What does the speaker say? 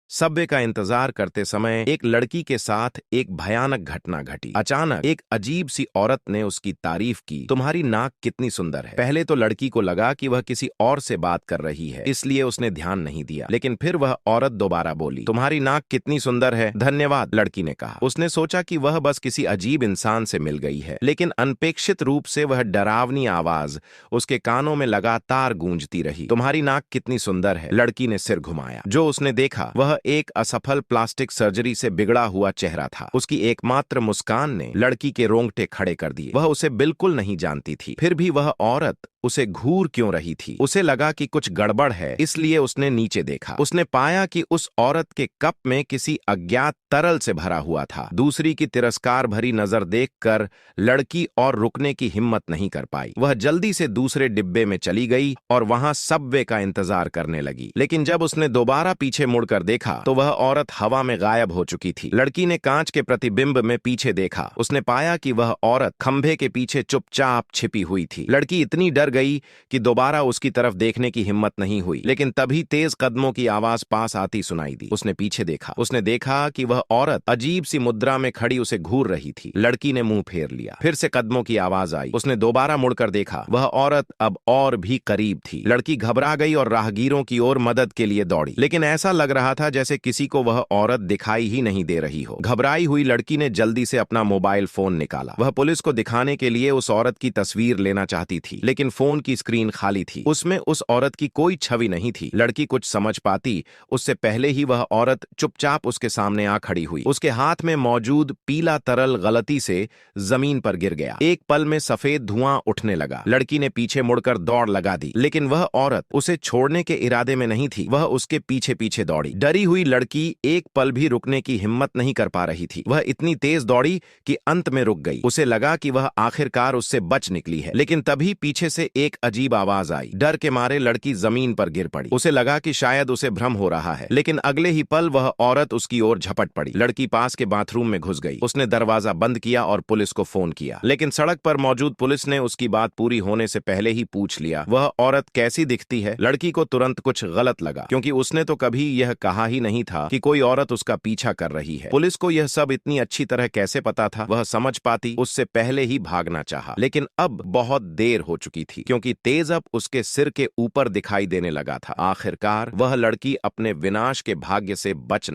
Subway का इंतजार करते समय एक लड़की के साथ एक भयानक घटना घटी। अचानक एक अजीब सी औरत ने उसकी तारीफ की, तुम्हारी नाक कितनी सुंदर है। पहले तो लड़की को लगा कि वह किसी और से बात कर रही है, इसलिए उसने ध्यान नहीं दिया। लेकिन फिर वह औरत दोबारा बोली, तुम्हारी नाक कितनी सुंदर है। धन्यवाद, लड़की ने कहा। उसने सोचा कि वह बस किसी अजीब इंसान से मिल गई है, लेकिन अनपेक्षित रूप से वह डरावनी आवाज उसके कानों में लगातार गूंजती रही। तुम्हारी नाक कितनी सुंदर है। लड़की ने सिर घुमाया। जो उसने देखा वह एक असफल प्लास्टिक सर्जरी से बिगड़ा हुआ चेहरा था। उसकी एकमात्र मुस्कान ने लड़की के रोंगटे खड़े कर दिए। वह उसे बिल्कुल नहीं जानती थी, फिर भी वह औरत उसे घूर क्यों रही थी। उसे लगा कि कुछ गड़बड़ है, इसलिए उसने नीचे देखा। उसने पाया कि उस औरत के कप में किसी अज्ञात तरल से भरा हुआ था। दूसरी की तिरस्कार भरी नजर देखकर लड़की और रुकने की हिम्मत नहीं कर पाई। वह जल्दी से दूसरे डिब्बे में चली गई और वहां सबवे का इंतजार करने लगी। लेकिन जब उसने दोबारा पीछे मुड़कर देखा तो वह औरत हवा में गायब हो चुकी थी। लड़की ने कांच के प्रतिबिंब में पीछे देखा। उसने पाया कि वह औरत खंभे के पीछे चुपचाप छिपी हुई थी। लड़की इतनी डर गई कि दोबारा उसकी तरफ देखने की हिम्मत नहीं हुई। लेकिन तभी तेज कदमों की आवाज पास आती सुनाई दी। उसने पीछे देखा। उसने देखा कि वह औरत अजीब सी मुद्रा में खड़ी उसे घूर रही थी। लड़की ने मुंह फेर लिया। फिर से कदमों की आवाज आई। उसने दोबारा मुड़कर देखा। वह औरत अब और भी करीब थी। लड़की घबरा गई और राहगीरों की ओर मदद के लिए दौड़ी, लेकिन ऐसा लग रहा था जैसे किसी को वह औरत दिखाई ही नहीं दे रही हो। घबराई हुई लड़की ने जल्दी से अपना मोबाइल फोन निकाला। वह पुलिस को दिखाने के लिए उस औरत की तस्वीर लेना चाहती थी, लेकिन फोन की स्क्रीन खाली थी। उसमें उस औरत की कोई छवि नहीं थी। लड़की कुछ समझ पाती उससे पहले ही वह औरत चुपचाप उसके सामने आ खड़ी हुई। उसके हाथ में मौजूद पीला तरल गलती से जमीन पर गिर गया। एक पल में सफेद धुआं उठने लगा। लड़की ने पीछे मुड़कर दौड़ लगा दी, लेकिन वह औरत उसे छोड़ने के इरादे में नहीं थी। वह उसके पीछे पीछे दौड़ी। डरी हुई लड़की एक पल भी रुकने की हिम्मत नहीं कर पा रही थी। वह इतनी तेज दौड़ी कि अंत में रुक गई। उसे लगा कि वह आखिरकार उससे बच निकली है, लेकिन तभी पीछे से एक अजीब आवाज आई। डर के मारे लड़की जमीन पर गिर पड़ी। उसे लगा कि शायद उसे भ्रम हो रहा है, लेकिन अगले ही पल वह औरत उसकी ओर झपट पड़ी। लड़की पास के बाथरूम में घुस गई। उसने दरवाजा बंद किया और पुलिस को फोन किया, लेकिन सड़क पर मौजूद पुलिस ने उसकी बात पूरी होने से पहले ही पूछ लिया, वह औरत कैसी दिखती है। लड़की को तुरंत कुछ गलत लगा, क्योंकि उसने तो कभी यह कहा ही नहीं था कि कोई औरत उसका पीछा कर रही है। पुलिस को यह सब इतनी अच्छी तरह कैसे पता था। वह समझ पाती उससे पहले ही भागना चाहा, लेकिन अब बहुत देर हो चुकी थी, क्योंकि तेज अब उसके सिर के ऊपर दिखाई देने लगा था। आखिरकार वह लड़की अपने विनाश के भाग्य से बच